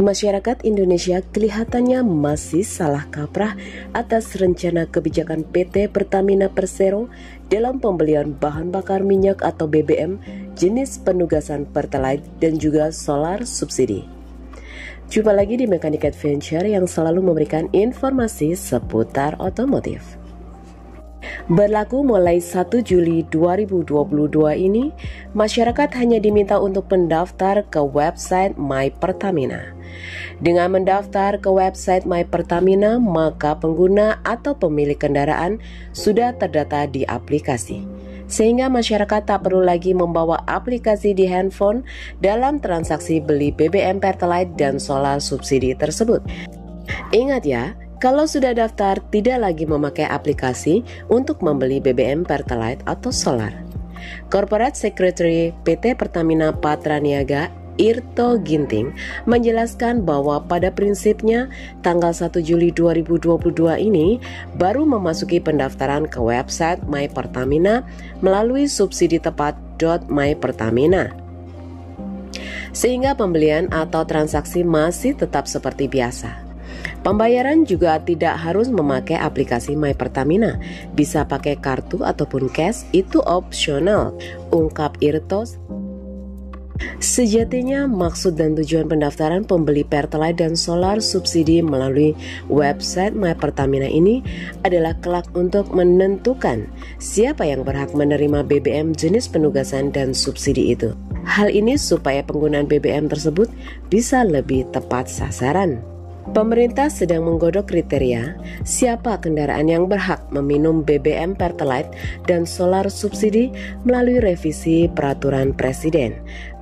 Masyarakat Indonesia kelihatannya masih salah kaprah atas rencana kebijakan PT Pertamina Persero dalam pembelian bahan bakar minyak atau BBM jenis penugasan Pertalite dan juga solar subsidi. Jumpa lagi di Mechanic Adventure yang selalu memberikan informasi seputar otomotif. Berlaku mulai 1 Juli 2022 ini, masyarakat hanya diminta untuk mendaftar ke website My Pertamina. Dengan mendaftar ke website My Pertamina, maka pengguna atau pemilik kendaraan sudah terdata di aplikasi. Sehingga masyarakat tak perlu lagi membawa aplikasi di handphone dalam transaksi beli BBM Pertalite dan solar subsidi tersebut. Ingat ya, kalau sudah daftar, tidak lagi memakai aplikasi untuk membeli BBM Pertalite atau solar. Corporate Secretary PT Pertamina Patraniaga Irto Ginting menjelaskan bahwa pada prinsipnya tanggal 1 Juli 2022 ini baru memasuki pendaftaran ke website My Pertamina melalui subsidi tepat.mypertamina. Sehingga pembelian atau transaksi masih tetap seperti biasa. Pembayaran juga tidak harus memakai aplikasi My Pertamina, bisa pakai kartu ataupun cash, itu opsional, ungkap Irto. Sejatinya maksud dan tujuan pendaftaran pembeli Pertalite dan solar subsidi melalui website My Pertamina ini adalah kelak untuk menentukan siapa yang berhak menerima BBM jenis penugasan dan subsidi itu. Hal ini supaya penggunaan BBM tersebut bisa lebih tepat sasaran. Pemerintah sedang menggodok kriteria siapa kendaraan yang berhak meminum BBM Pertalite dan solar subsidi melalui revisi Peraturan Presiden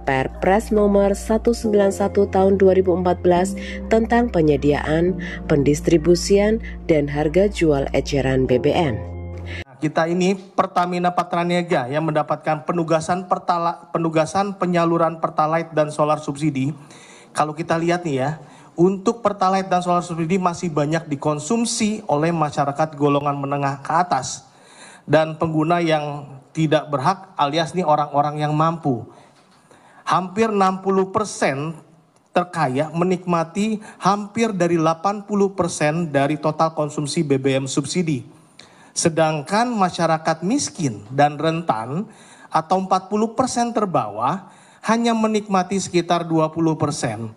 Perpres nomor 191 tahun 2014 tentang penyediaan, pendistribusian, dan harga jual eceran BBM. Kita ini Pertamina Patraniaga yang mendapatkan penugasan penyaluran Pertalite dan solar subsidi. Kalau kita lihat nih ya, untuk Pertalite dan solar subsidi masih banyak dikonsumsi oleh masyarakat golongan menengah ke atas dan pengguna yang tidak berhak alias nih orang-orang yang mampu. Hampir 60% terkaya menikmati hampir dari 80% dari total konsumsi BBM subsidi. Sedangkan masyarakat miskin dan rentan atau 40% terbawah hanya menikmati sekitar 20%.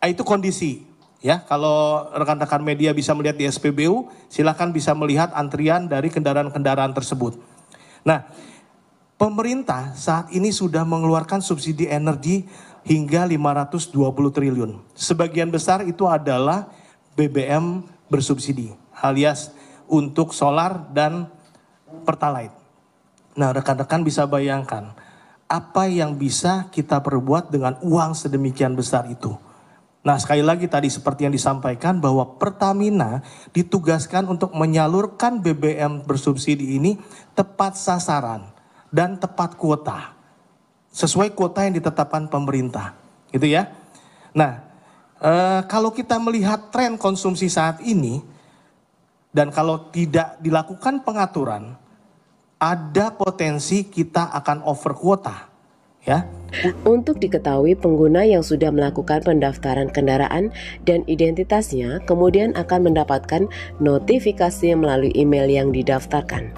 Itu kondisi ya, kalau rekan-rekan media bisa melihat di SPBU, silakan bisa melihat antrian dari kendaraan-kendaraan tersebut. Nah, pemerintah saat ini sudah mengeluarkan subsidi energi hingga 520 triliun. Sebagian besar itu adalah BBM bersubsidi, alias untuk solar dan Pertalite. Nah, rekan-rekan bisa bayangkan apa yang bisa kita perbuat dengan uang sedemikian besar itu. Nah, sekali lagi tadi seperti yang disampaikan bahwa Pertamina ditugaskan untuk menyalurkan BBM bersubsidi ini tepat sasaran dan tepat kuota. Sesuai kuota yang ditetapkan pemerintah, gitu ya. Nah, kalau kita melihat tren konsumsi saat ini dan kalau tidak dilakukan pengaturan, ada potensi kita akan over kuota, ya. Untuk diketahui, pengguna yang sudah melakukan pendaftaran kendaraan dan identitasnya kemudian akan mendapatkan notifikasi melalui email yang didaftarkan.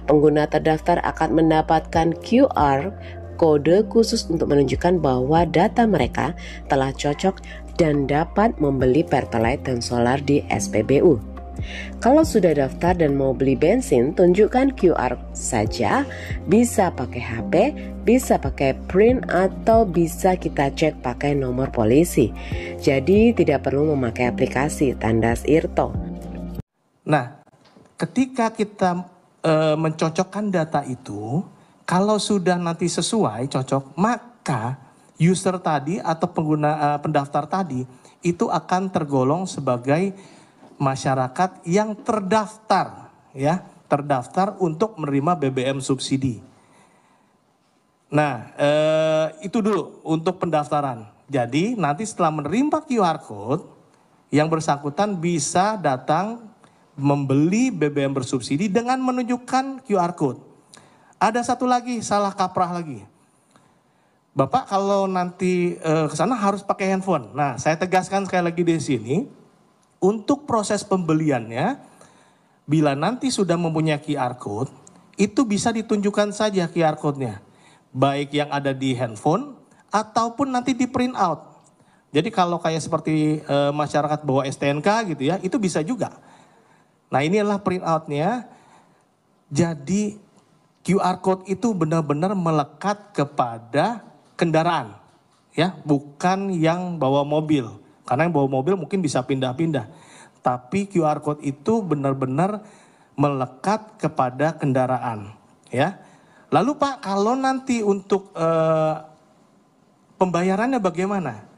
Pengguna terdaftar akan mendapatkan QR kode khusus untuk menunjukkan bahwa data mereka telah cocok dan dapat membeli Pertalite dan solar di SPBU. Kalau sudah daftar dan mau beli bensin, tunjukkan QR saja, bisa pakai HP, bisa pakai print, atau bisa kita cek pakai nomor polisi. Jadi tidak perlu memakai aplikasi, tandas Irto. Nah, ketika kita mencocokkan data itu, kalau sudah nanti sesuai, cocok, maka user tadi atau pengguna pendaftar tadi itu akan tergolong sebagai masyarakat yang terdaftar, ya, terdaftar untuk menerima BBM subsidi. Nah, itu dulu untuk pendaftaran. Jadi nanti setelah menerima QR code, yang bersangkutan bisa datang membeli BBM bersubsidi dengan menunjukkan QR code. Ada satu lagi salah kaprah lagi. Bapak kalau nanti ke sana harus pakai handphone. Nah, saya tegaskan sekali lagi di sini, untuk proses pembeliannya, bila nanti sudah mempunyai QR code, itu bisa ditunjukkan saja QR code-nya. Baik yang ada di handphone, ataupun nanti di print out. Jadi kalau kayak seperti masyarakat bawa STNK gitu ya, itu bisa juga. Nah, ini adalah print out-nya. Jadi QR code itu benar-benar melekat kepada kendaraan, ya, bukan yang bawa mobil. Karena yang bawa mobil mungkin bisa pindah-pindah. Tapi QR code itu benar-benar melekat kepada kendaraan, ya. Lalu Pak, kalau nanti untuk pembayarannya bagaimana?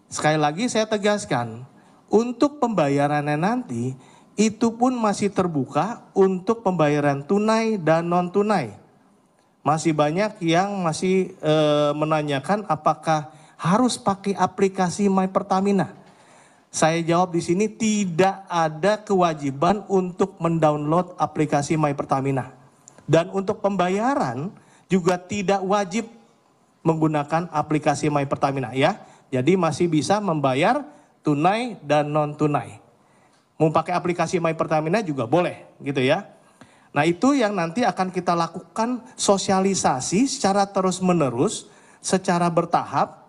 Sekali lagi saya tegaskan, untuk pembayarannya nanti itu pun masih terbuka untuk pembayaran tunai dan non-tunai. Masih banyak yang masih menanyakan apakah harus pakai aplikasi My Pertamina. Saya jawab di sini, tidak ada kewajiban untuk mendownload aplikasi My Pertamina. Dan untuk pembayaran juga tidak wajib menggunakan aplikasi My Pertamina ya. Jadi masih bisa membayar tunai dan non-tunai. Mau pakai aplikasi My Pertamina juga boleh gitu ya. Nah, itu yang nanti akan kita lakukan sosialisasi secara terus-menerus, secara bertahap.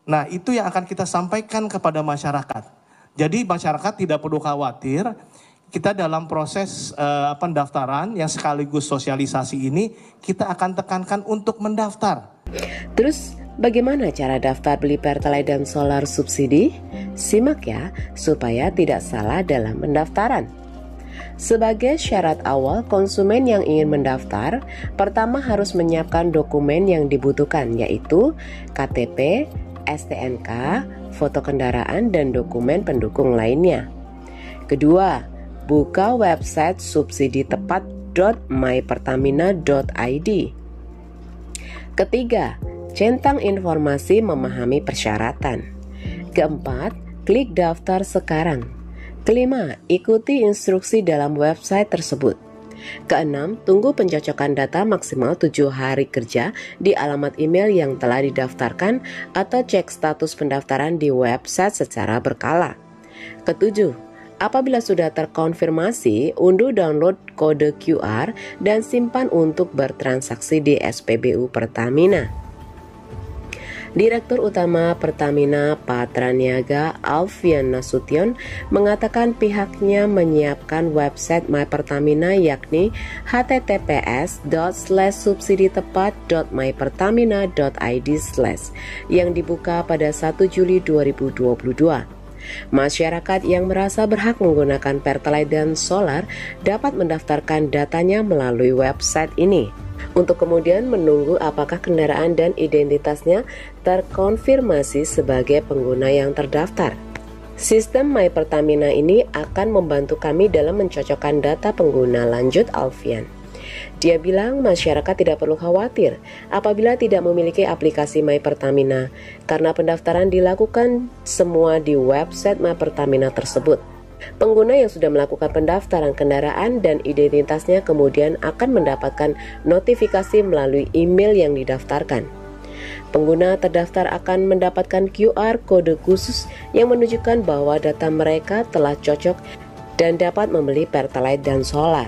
Nah, itu yang akan kita sampaikan kepada masyarakat. Jadi masyarakat tidak perlu khawatir, kita dalam proses pendaftaran yang sekaligus sosialisasi ini, kita akan tekankan untuk mendaftar. Terus, bagaimana cara daftar beli Pertalite dan solar subsidi? Simak ya, supaya tidak salah dalam pendaftaran. Sebagai syarat awal, konsumen yang ingin mendaftar, pertama harus menyiapkan dokumen yang dibutuhkan, yaitu KTP, STNK, foto kendaraan, dan dokumen pendukung lainnya. Kedua, buka website subsiditepat.mypertamina.id. Ketiga, centang informasi memahami persyaratan. Keempat, klik daftar sekarang. Kelima, ikuti instruksi dalam website tersebut. Keenam, tunggu pencocokan data maksimal 7 hari kerja di alamat email yang telah didaftarkan atau cek status pendaftaran di website secara berkala. Ketujuh, apabila sudah terkonfirmasi, unduh download kode QR dan simpan untuk bertransaksi di SPBU Pertamina. Direktur Utama Pertamina Patraniaga Alfian Nasution mengatakan pihaknya menyiapkan website My Pertamina yakni https://subsiditepat.mypertamina.id/ yang dibuka pada 1 Juli 2022. Masyarakat yang merasa berhak menggunakan Pertalite dan solar dapat mendaftarkan datanya melalui website ini, untuk kemudian menunggu apakah kendaraan dan identitasnya terkonfirmasi sebagai pengguna yang terdaftar. Sistem My Pertamina ini akan membantu kami dalam mencocokkan data pengguna, lanjut Alfian. Dia bilang masyarakat tidak perlu khawatir apabila tidak memiliki aplikasi My Pertamina, karena pendaftaran dilakukan semua di website My Pertamina tersebut. Pengguna yang sudah melakukan pendaftaran kendaraan dan identitasnya kemudian akan mendapatkan notifikasi melalui email yang didaftarkan. Pengguna terdaftar akan mendapatkan QR kode khusus yang menunjukkan bahwa data mereka telah cocok dan dapat membeli Pertalite dan solar.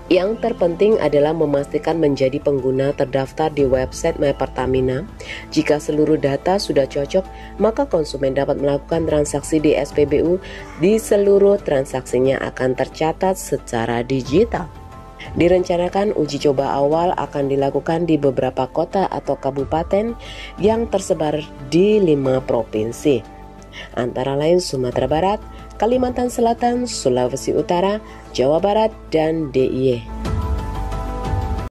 Yang terpenting adalah memastikan menjadi pengguna terdaftar di website My Pertamina. Jika seluruh data sudah cocok, maka konsumen dapat melakukan transaksi di SPBU. Di seluruh transaksinya akan tercatat secara digital. Direncanakan uji coba awal akan dilakukan di beberapa kota atau kabupaten yang tersebar di 5 provinsi, antara lain Sumatera Barat, Kalimantan Selatan, Sulawesi Utara, Jawa Barat, dan DIY.